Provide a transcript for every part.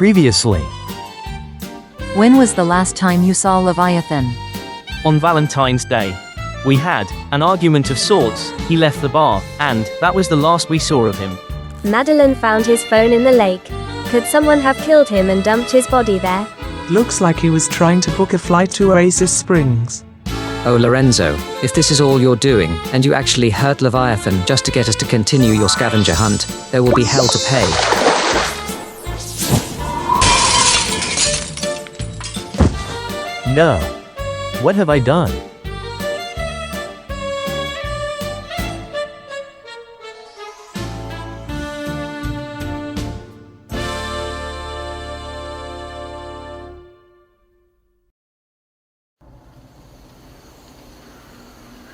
Previously. When was the last time you saw Leviathan? On Valentine's Day. We had an argument of sorts, he left the bar, and that was the last we saw of him. Madeline found his phone in the lake. Could someone have killed him and dumped his body there? Looks like he was trying to book a flight to Oasis Springs. Oh Lorenzo, if this is all you're doing, and you actually hurt Leviathan just to get us to continue your scavenger hunt, there will be hell to pay. No. What have I done?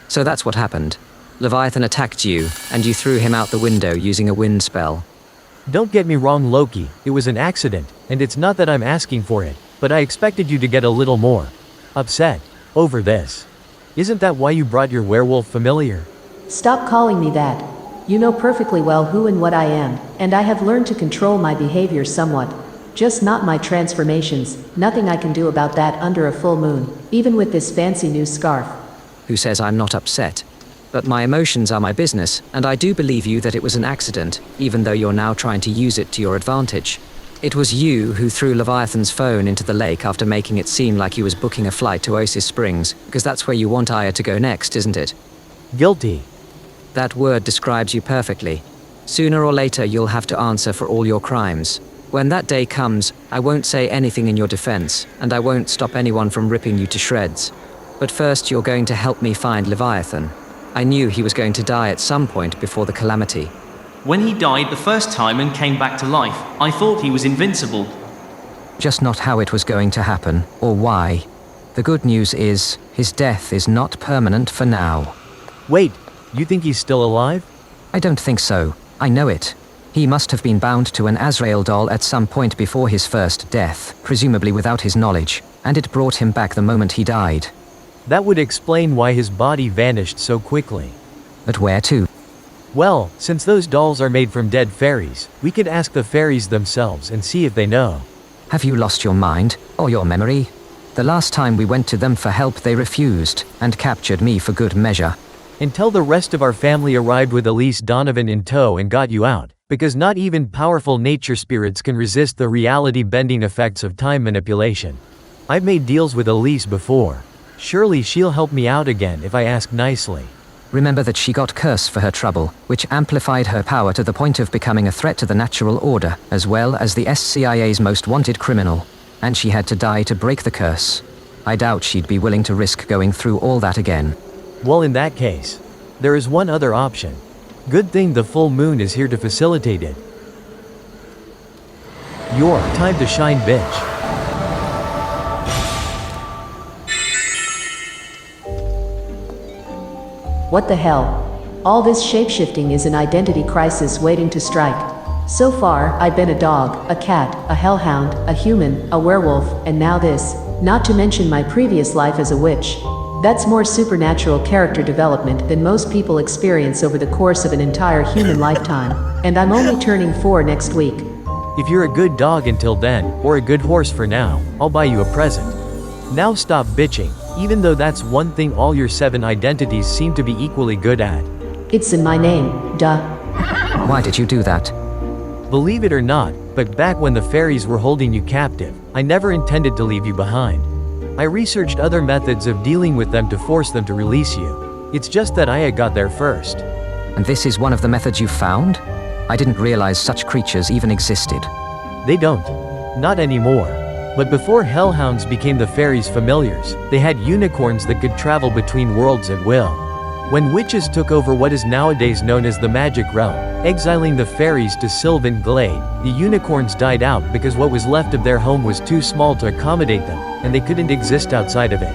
So that's what happened. Leviathan attacked you, and you threw him out the window using a wind spell. Don't get me wrong, Loki, it was an accident, and it's not that I'm asking for it, but I expected you to get a little more upset over this. Isn't that why you brought your werewolf familiar? Stop calling me that. You know perfectly well who and what I am, and I have learned to control my behavior somewhat. Just not my transformations. Nothing I can do about that under a full moon, even with this fancy new scarf. Who says I'm not upset? But my emotions are my business, and I do believe you that it was an accident, even though you're now trying to use it to your advantage. It was you who threw Leviathan's phone into the lake after making it seem like he was booking a flight to Oasis Springs, because that's where you want Aya to go next, isn't it? Guilty. That word describes you perfectly. Sooner or later you'll have to answer for all your crimes. When that day comes, I won't say anything in your defense, and I won't stop anyone from ripping you to shreds. But first you're going to help me find Leviathan. I knew he was going to die at some point before the calamity. When he died the first time and came back to life, I thought he was invincible. Just not how it was going to happen, or why. The good news is, his death is not permanent for now. Wait, you think he's still alive? I don't think so. I know it. He must have been bound to an Azrael doll at some point before his first death, presumably without his knowledge, and it brought him back the moment he died. That would explain why his body vanished so quickly. But where to? Well, since those dolls are made from dead fairies, we could ask the fairies themselves and see if they know. Have you lost your mind, or your memory? The last time we went to them for help they refused, and captured me for good measure. Until the rest of our family arrived with Elise Donovan in tow and got you out, because not even powerful nature spirits can resist the reality-bending effects of time manipulation. I've made deals with Elise before. Surely she'll help me out again if I ask nicely. Remember that she got cursed for her trouble, which amplified her power to the point of becoming a threat to the natural order, as well as the SCIA's most wanted criminal. And she had to die to break the curse. I doubt she'd be willing to risk going through all that again. Well, in that case, there is one other option. Good thing the full moon is here to facilitate it. Your time to shine, bitch. What the hell? All this shapeshifting is an identity crisis waiting to strike. So far, I've been a dog, a cat, a hellhound, a human, a werewolf, and now this. Not to mention my previous life as a witch. That's more supernatural character development than most people experience over the course of an entire human lifetime. And I'm only turning 4 next week. If you're a good dog until then, or a good horse for now, I'll buy you a present. Now stop bitching, even though that's one thing all your 7 identities seem to be equally good at. It's in my name, duh. Why did you do that? Believe it or not, but back when the fairies were holding you captive, I never intended to leave you behind. I researched other methods of dealing with them to force them to release you. It's just that Aya got there first. And this is one of the methods you found? I didn't realize such creatures even existed. They don't. Not anymore. But before hellhounds became the fairies' familiars, they had unicorns that could travel between worlds at will. When witches took over what is nowadays known as the magic realm, exiling the fairies to Sylvan Glade, the unicorns died out because what was left of their home was too small to accommodate them, and they couldn't exist outside of it.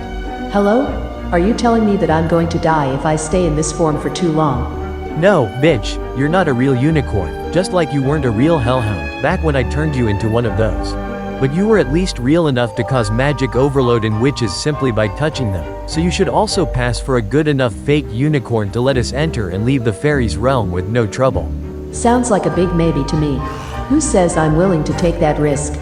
Hello? Are you telling me that I'm going to die if I stay in this form for too long? No, bitch, you're not a real unicorn, just like you weren't a real hellhound back when I turned you into one of those. But you were at least real enough to cause magic overload in witches simply by touching them, so you should also pass for a good enough fake unicorn to let us enter and leave the fairies' realm with no trouble. Sounds like a big maybe to me. Who says I'm willing to take that risk?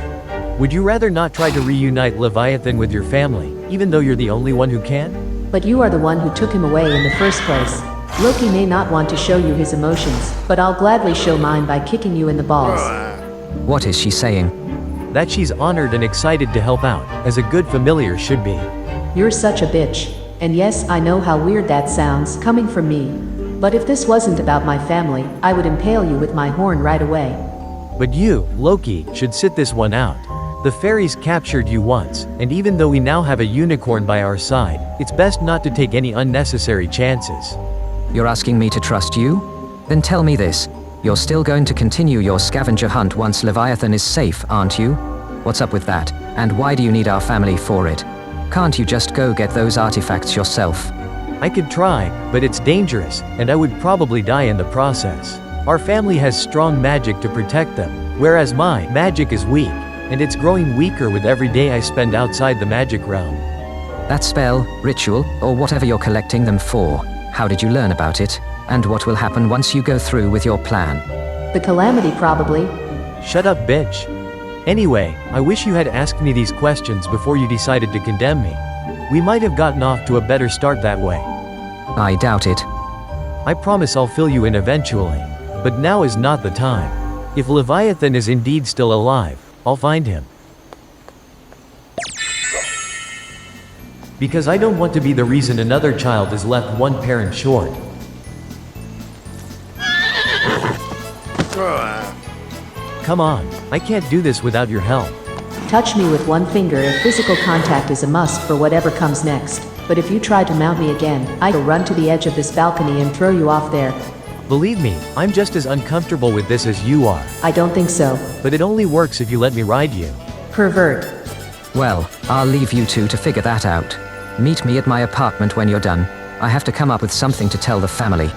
Would you rather not try to reunite Leviathan with your family, even though you're the only one who can? But you are the one who took him away in the first place. Loki may not want to show you his emotions, but I'll gladly show mine by kicking you in the balls. What is she saying? That she's honored and excited to help out, as a good familiar should be. You're such a bitch. And yes, I know how weird that sounds, coming from me. But if this wasn't about my family, I would impale you with my horn right away. But you, Loki, should sit this one out. The fairies captured you once, and even though we now have a unicorn by our side, it's best not to take any unnecessary chances. You're asking me to trust you? Then tell me this. You're still going to continue your scavenger hunt once Leviathan is safe, aren't you? What's up with that? And why do you need our family for it? Can't you just go get those artifacts yourself? I could try, but it's dangerous, and I would probably die in the process. Our family has strong magic to protect them, whereas my magic is weak, and it's growing weaker with every day I spend outside the magic realm. That spell, ritual, or whatever you're collecting them for, how did you learn about it? And what will happen once you go through with your plan? The calamity probably. Shut up, bitch. Anyway, I wish you had asked me these questions before you decided to condemn me. We might have gotten off to a better start that way. I doubt it. I promise I'll fill you in eventually. But now is not the time. If Leviathan is indeed still alive, I'll find him. Because I don't want to be the reason another child is left one parent short. Come on, I can't do this without your help. Touch me with one finger if physical contact is a must for whatever comes next. But if you try to mount me again, I'll run to the edge of this balcony and throw you off there. Believe me, I'm just as uncomfortable with this as you are. I don't think so. But it only works if you let me ride you. Pervert. Well, I'll leave you two to figure that out. Meet me at my apartment when you're done. I have to come up with something to tell the family.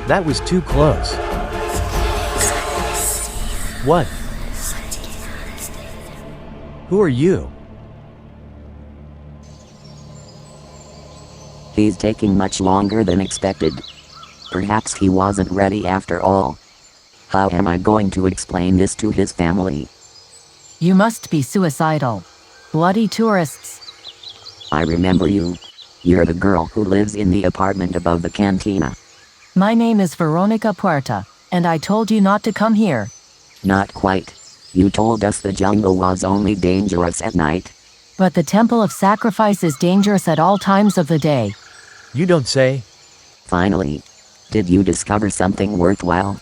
That was too close. What? Who are you? He's taking much longer than expected. Perhaps he wasn't ready after all. How am I going to explain this to his family? You must be suicidal. Bloody tourists. I remember you. You're the girl who lives in the apartment above the cantina. My name is Veronica Puerta, and I told you not to come here. Not quite. You told us the jungle was only dangerous at night. But the Temple of Sacrifice is dangerous at all times of the day. You don't say. Finally. Did you discover something worthwhile?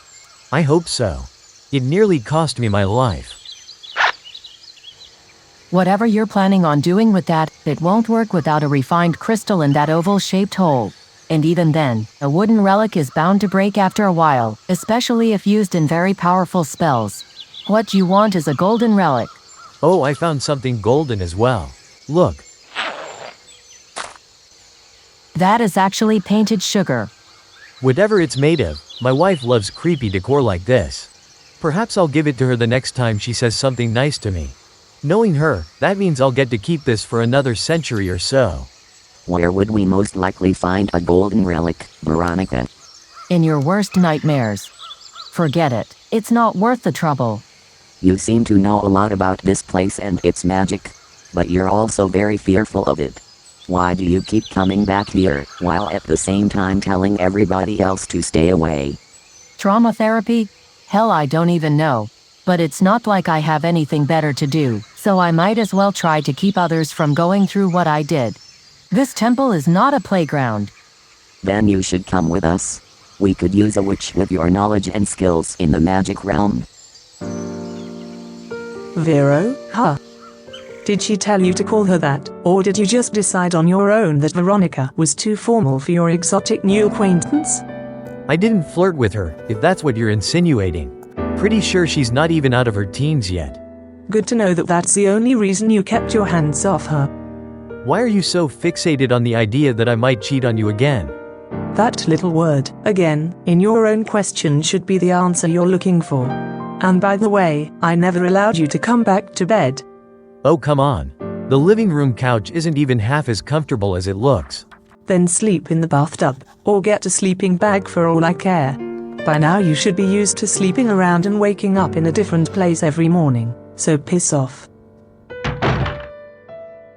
I hope so. It nearly cost me my life. Whatever you're planning on doing with that, it won't work without a refined crystal in that oval-shaped hole. And even then, a wooden relic is bound to break after a while, especially if used in very powerful spells. What you want is a golden relic. Oh, I found something golden as well. Look. That is actually painted sugar. Whatever it's made of, my wife loves creepy decor like this. Perhaps I'll give it to her the next time she says something nice to me. Knowing her, that means I'll get to keep this for another century or so. Where would we most likely find a golden relic, Veronica? In your worst nightmares. Forget it. It's not worth the trouble. You seem to know a lot about this place and its magic. But you're also very fearful of it. Why do you keep coming back here, while at the same time telling everybody else to stay away? Trauma therapy? Hell, I don't even know. But it's not like I have anything better to do, so I might as well try to keep others from going through what I did. This temple is not a playground. Then you should come with us. We could use a witch with your knowledge and skills in the magic realm. Vero, huh? Did she tell you to call her that, or did you just decide on your own that Veronica was too formal for your exotic new acquaintance? I didn't flirt with her, if that's what you're insinuating. Pretty sure she's not even out of her teens yet. Good to know that that's the only reason you kept your hands off her. Why are you so fixated on the idea that I might cheat on you again? That little word, again, in your own question should be the answer you're looking for. And by the way, I never allowed you to come back to bed. Oh, come on. The living room couch isn't even half as comfortable as it looks. Then sleep in the bathtub, or get a sleeping bag for all I care. By now you should be used to sleeping around and waking up in a different place every morning, so piss off.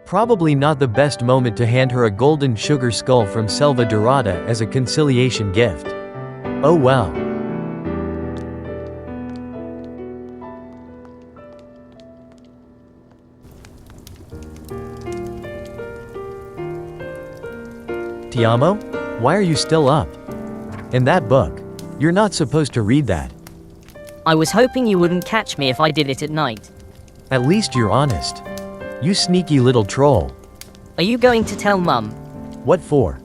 Probably not the best moment to hand her a golden sugar skull from Selva Dorada as a conciliation gift. Oh well. Tiamo? Why are you still up? And that book. You're not supposed to read that. I was hoping you wouldn't catch me if I did it at night. At least you're honest. You sneaky little troll. Are you going to tell Mum? What for?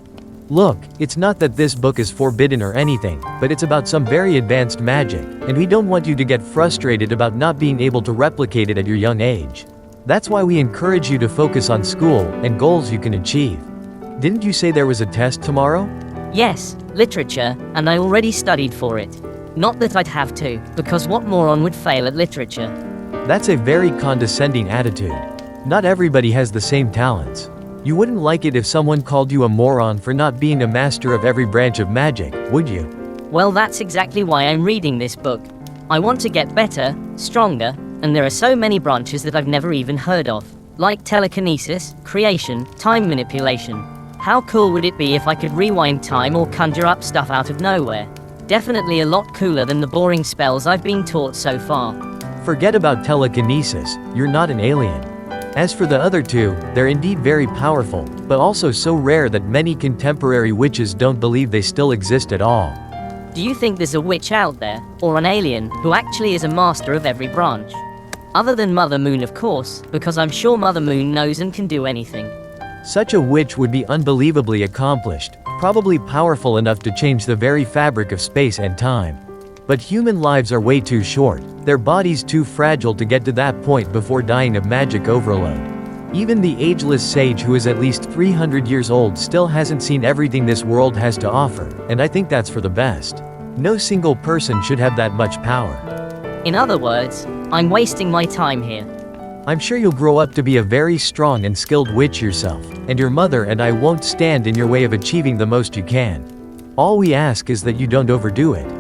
Look, it's not that this book is forbidden or anything, but it's about some very advanced magic, and we don't want you to get frustrated about not being able to replicate it at your young age. That's why we encourage you to focus on school and goals you can achieve. Didn't you say there was a test tomorrow? Yes, literature, and I already studied for it. Not that I'd have to, because what moron would fail at literature? That's a very condescending attitude. Not everybody has the same talents. You wouldn't like it if someone called you a moron for not being a master of every branch of magic, would you? Well, that's exactly why I'm reading this book. I want to get better, stronger, and there are so many branches that I've never even heard of, like telekinesis, creation, time manipulation. How cool would it be if I could rewind time or conjure up stuff out of nowhere? Definitely a lot cooler than the boring spells I've been taught so far. Forget about telekinesis, you're not an alien. As for the other two, they're indeed very powerful, but also so rare that many contemporary witches don't believe they still exist at all. Do you think there's a witch out there, or an alien, who actually is a master of every branch? Other than Mother Moon, of course, because I'm sure Mother Moon knows and can do anything. Such a witch would be unbelievably accomplished, probably powerful enough to change the very fabric of space and time. But human lives are way too short, their bodies too fragile to get to that point before dying of magic overload. Even the ageless sage who is at least 300 years old still hasn't seen everything this world has to offer, and I think that's for the best. No single person should have that much power. In other words, I'm wasting my time here. I'm sure you'll grow up to be a very strong and skilled witch yourself, and your mother and I won't stand in your way of achieving the most you can. All we ask is that you don't overdo it.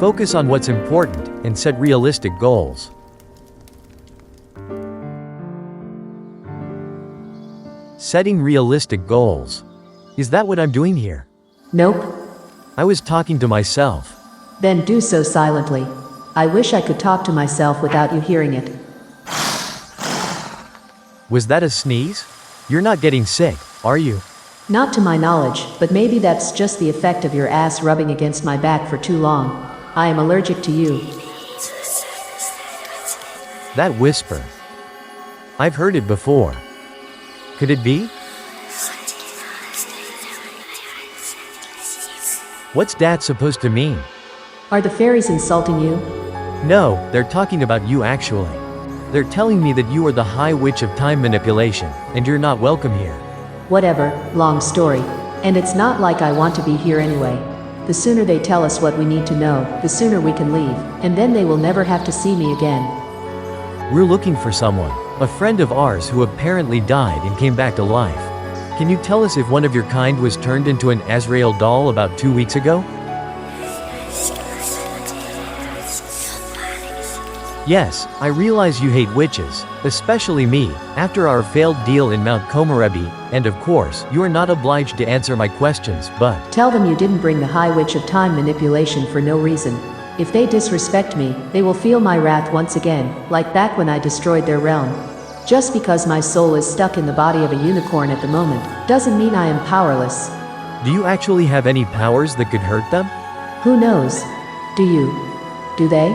Focus on what's important, and set realistic goals. Setting realistic goals. Is that what I'm doing here? Nope. I was talking to myself. Then do so silently. I wish I could talk to myself without you hearing it. Was that a sneeze? You're not getting sick, are you? Not to my knowledge, but maybe that's just the effect of your ass rubbing against my back for too long. I am allergic to you. That whisper. I've heard it before. Could it be? What's that supposed to mean? Are the fairies insulting you? No, they're talking about you actually. They're telling me that you are the High Witch of Time Manipulation, and you're not welcome here. Whatever, long story. And it's not like I want to be here anyway. The sooner they tell us what we need to know, the sooner we can leave, and then they will never have to see me again. We're looking for someone, a friend of ours who apparently died and came back to life. Can you tell us if one of your kind was turned into an Azrael doll about 2 weeks ago? Yes, I realize you hate witches, especially me, after our failed deal in Mount Komorebi, and of course, you are not obliged to answer my questions, but… Tell them you didn't bring the High Witch of Time Manipulation for no reason. If they disrespect me, they will feel my wrath once again, like back when I destroyed their realm. Just because my soul is stuck in the body of a unicorn at the moment, doesn't mean I am powerless. Do you actually have any powers that could hurt them? Who knows? Do you? Do they?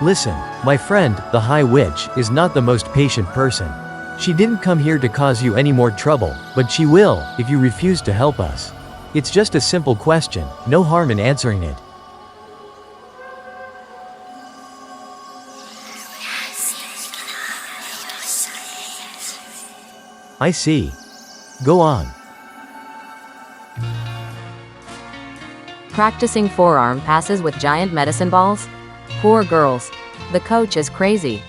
Listen, my friend, the High Witch, is not the most patient person. She didn't come here to cause you any more trouble, but she will, if you refuse to help us. It's just a simple question, no harm in answering it. I see. Go on. Practicing forearm passes with giant medicine balls? Poor girls. The coach is crazy.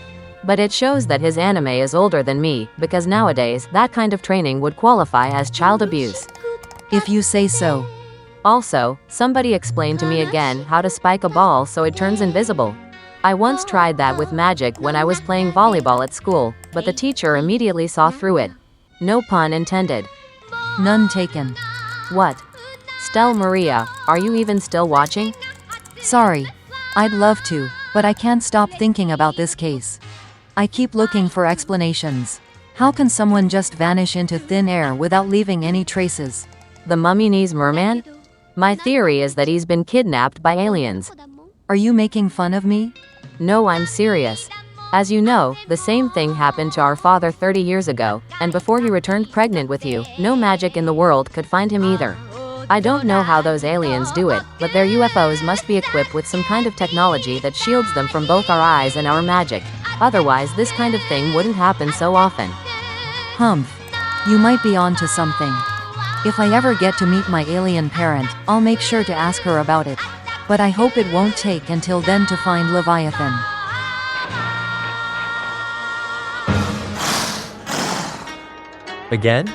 But it shows that his anime is older than me, because nowadays, that kind of training would qualify as child abuse. If you say so. Also, somebody explained to me again how to spike a ball so it turns invisible. I once tried that with magic when I was playing volleyball at school, but the teacher immediately saw through it. No pun intended. None taken. What? Stell Maria, are you even still watching? Sorry. I'd love to, but I can't stop thinking about this case. I keep looking for explanations. How can someone just vanish into thin air without leaving any traces? The Mammini's merman? My theory is that he's been kidnapped by aliens. Are you making fun of me? No, I'm serious. As you know, the same thing happened to our father 30 years ago, and before he returned pregnant with you, no magic in the world could find him either. I don't know how those aliens do it, but their UFOs must be equipped with some kind of technology that shields them from both our eyes and our magic. Otherwise, this kind of thing wouldn't happen so often. Humph. You might be onto something. If I ever get to meet my alien parent, I'll make sure to ask her about it. But I hope it won't take until then to find Leviathan. Again?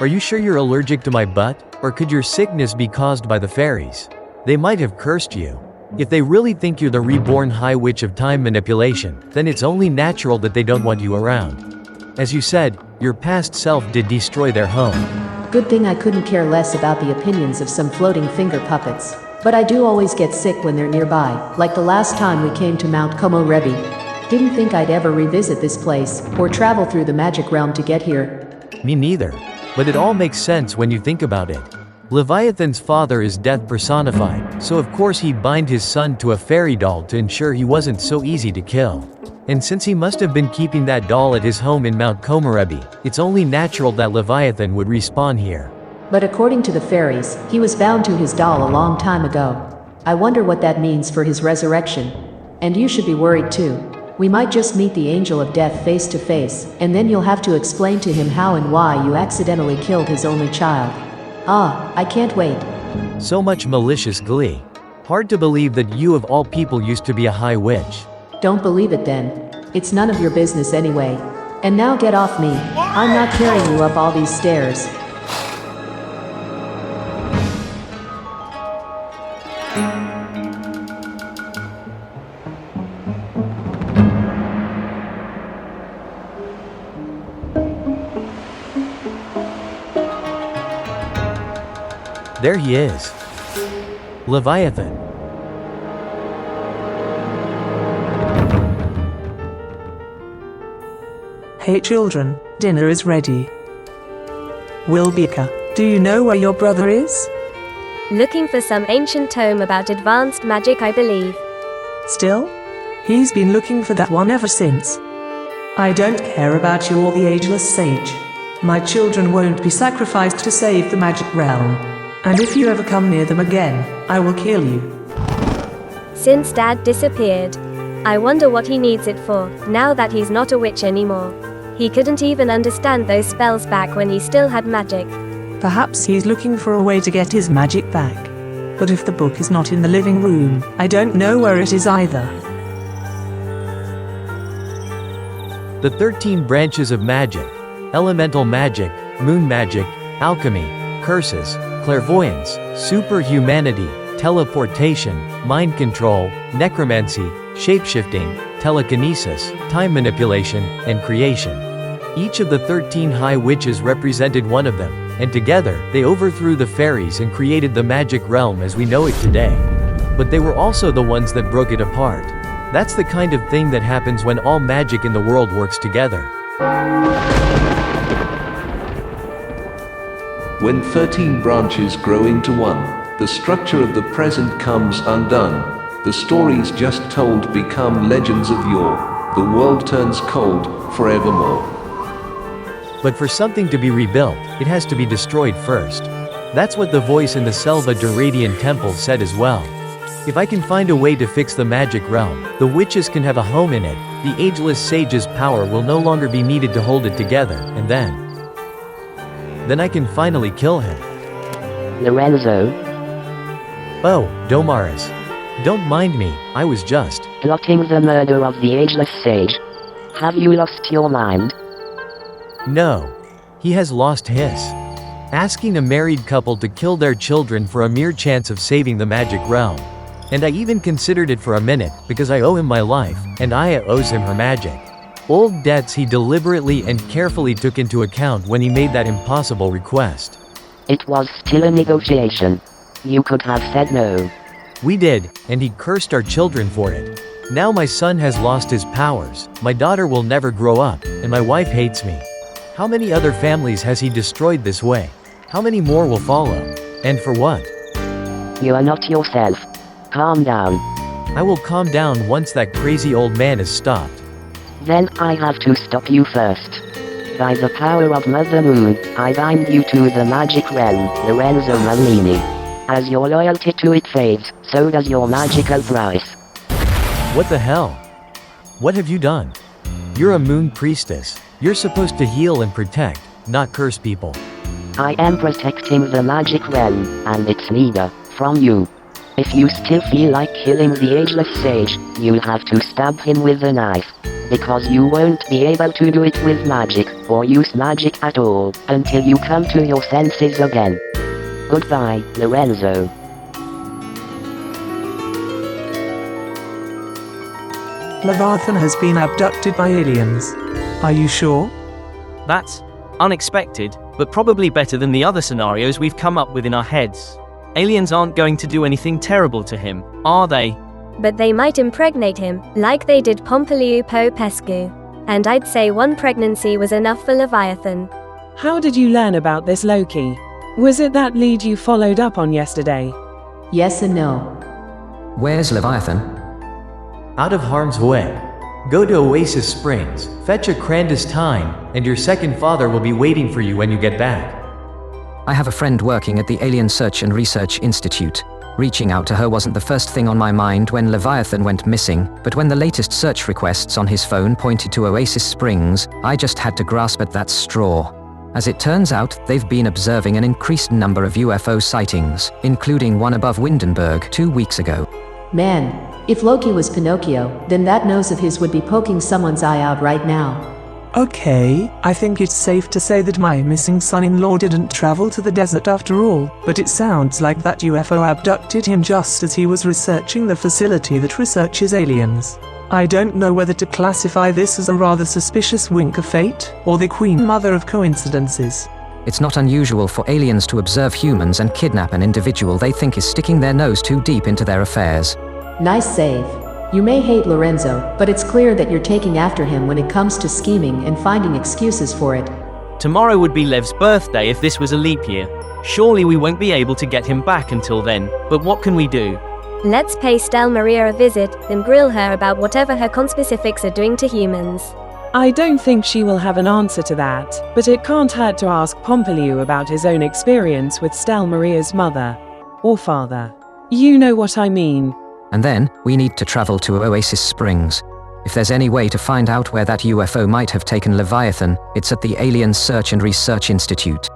Are you sure you're allergic to my butt, or could your sickness be caused by the fairies? They might have cursed you. If they really think you're the reborn High Witch of time manipulation, then it's only natural that they don't want you around. As you said, your past self did destroy their home. Good thing I couldn't care less about the opinions of some floating finger puppets. But I do always get sick when they're nearby, like the last time we came to Mount Komorebi. Didn't think I'd ever revisit this place, or travel through the magic realm to get here. Me neither. But it all makes sense when you think about it. Leviathan's father is death personified, so of course he'd bind his son to a fairy doll to ensure he wasn't so easy to kill. And since he must have been keeping that doll at his home in Mount Komorebi, it's only natural that Leviathan would respawn here. But according to the fairies, he was bound to his doll a long time ago. I wonder what that means for his resurrection. And you should be worried too. We might just meet the angel of death face to face, and then you'll have to explain to him how and why you accidentally killed his only child. Ah, I can't wait. So much malicious glee. Hard to believe that you of all people used to be a high witch. Don't believe it then. It's none of your business anyway. And now get off me. I'm not carrying you up all these stairs. There he is. Leviathan. Hey children, dinner is ready. Wilbica, do you know where your brother is? Looking for some ancient tome about advanced magic, I believe. Still? He's been looking for that one ever since. I don't care about you or the ageless sage. My children won't be sacrificed to save the magic realm. And if you ever come near them again, I will kill you. Since Dad disappeared, I wonder what he needs it for, now that he's not a witch anymore. He couldn't even understand those spells back when he still had magic. Perhaps he's looking for a way to get his magic back. But if the book is not in the living room, I don't know where it is either. The 13 branches of magic. Elemental magic, moon magic, alchemy, curses, clairvoyance, superhumanity, teleportation, mind control, necromancy, shapeshifting, telekinesis, time manipulation, and creation. Each of the 13 high witches represented one of them, and together, they overthrew the fairies and created the magic realm as we know it today. But they were also the ones that broke it apart. That's the kind of thing that happens when all magic in the world works together. When 13 branches grow into one, the structure of the present comes undone. The stories just told become legends of yore. The world turns cold, forevermore. But for something to be rebuilt, it has to be destroyed first. That's what the voice in the Selva Duradian temple said as well. If I can find a way to fix the magic realm, the witches can have a home in it, the ageless sage's power will no longer be needed to hold it together, and then I can finally kill him. Lorenzo, Oh, Domaris. Don't mind me, I was just… plotting the murder of the ageless sage. Have you lost your mind? No. He has lost his. Asking a married couple to kill their children for a mere chance of saving the magic realm. And I even considered it for a minute, because I owe him my life, and Aya owes him her magic. Old debts he deliberately and carefully took into account when he made that impossible request. It was still a negotiation. You could have said no. We did, and he cursed our children for it. Now my son has lost his powers, my daughter will never grow up, and my wife hates me. How many other families has he destroyed this way? How many more will follow? And for what? You are not yourself. Calm down. I will calm down once that crazy old man is stopped. Then I have to stop you first. By the power of Mother Moon, I bind you to the magic realm, Lorenzo Mammini. As your loyalty to it fades, so does your magical price. What the hell? What have you done? You're a moon priestess. You're supposed to heal and protect, not curse people. I am protecting the magic realm, and its leader, from you. If you still feel like killing the ageless sage, you'll have to stab him with a knife. Because you won't be able to do it with magic, or use magic at all, until you come to your senses again. Goodbye, Lorenzo. Leviathan has been abducted by aliens. Are you sure? That's unexpected, but probably better than the other scenarios we've come up with in our heads. Aliens aren't going to do anything terrible to him, are they? But they might impregnate him, like they did Pompiliu Popescu. And I'd say one pregnancy was enough for Leviathan. How did you learn about this, Loki? Was it that lead you followed up on yesterday? Yes and no. Where's Leviathan? Out of harm's way. Go to Oasis Springs, fetch a clandestine, and your second father will be waiting for you when you get back. I have a friend working at the Alien Search and Research Institute. Reaching out to her wasn't the first thing on my mind when Leviathan went missing, but when the latest search requests on his phone pointed to Oasis Springs, I just had to grasp at that straw. As it turns out, they've been observing an increased number of UFO sightings, including one above Windenburg 2 weeks ago. Man, if Loki was Pinocchio, then that nose of his would be poking someone's eye out right now. Okay, I think it's safe to say that my missing son-in-law didn't travel to the desert after all, but it sounds like that UFO abducted him just as he was researching the facility that researches aliens. I don't know whether to classify this as a rather suspicious wink of fate, or the queen mother of coincidences. It's not unusual for aliens to observe humans and kidnap an individual they think is sticking their nose too deep into their affairs. Nice save. You may hate Lorenzo, but it's clear that you're taking after him when it comes to scheming and finding excuses for it. Tomorrow would be Lev's birthday if this was a leap year. Surely we won't be able to get him back until then, but what can we do? Let's pay Stella Maria a visit, and grill her about whatever her conspecifics are doing to humans. I don't think she will have an answer to that, but it can't hurt to ask Pompiliu about his own experience with Stella Maria's mother. Or father. You know what I mean. And then, we need to travel to Oasis Springs. If there's any way to find out where that UFO might have taken Leviathan, it's at the Alien Search and Research Institute.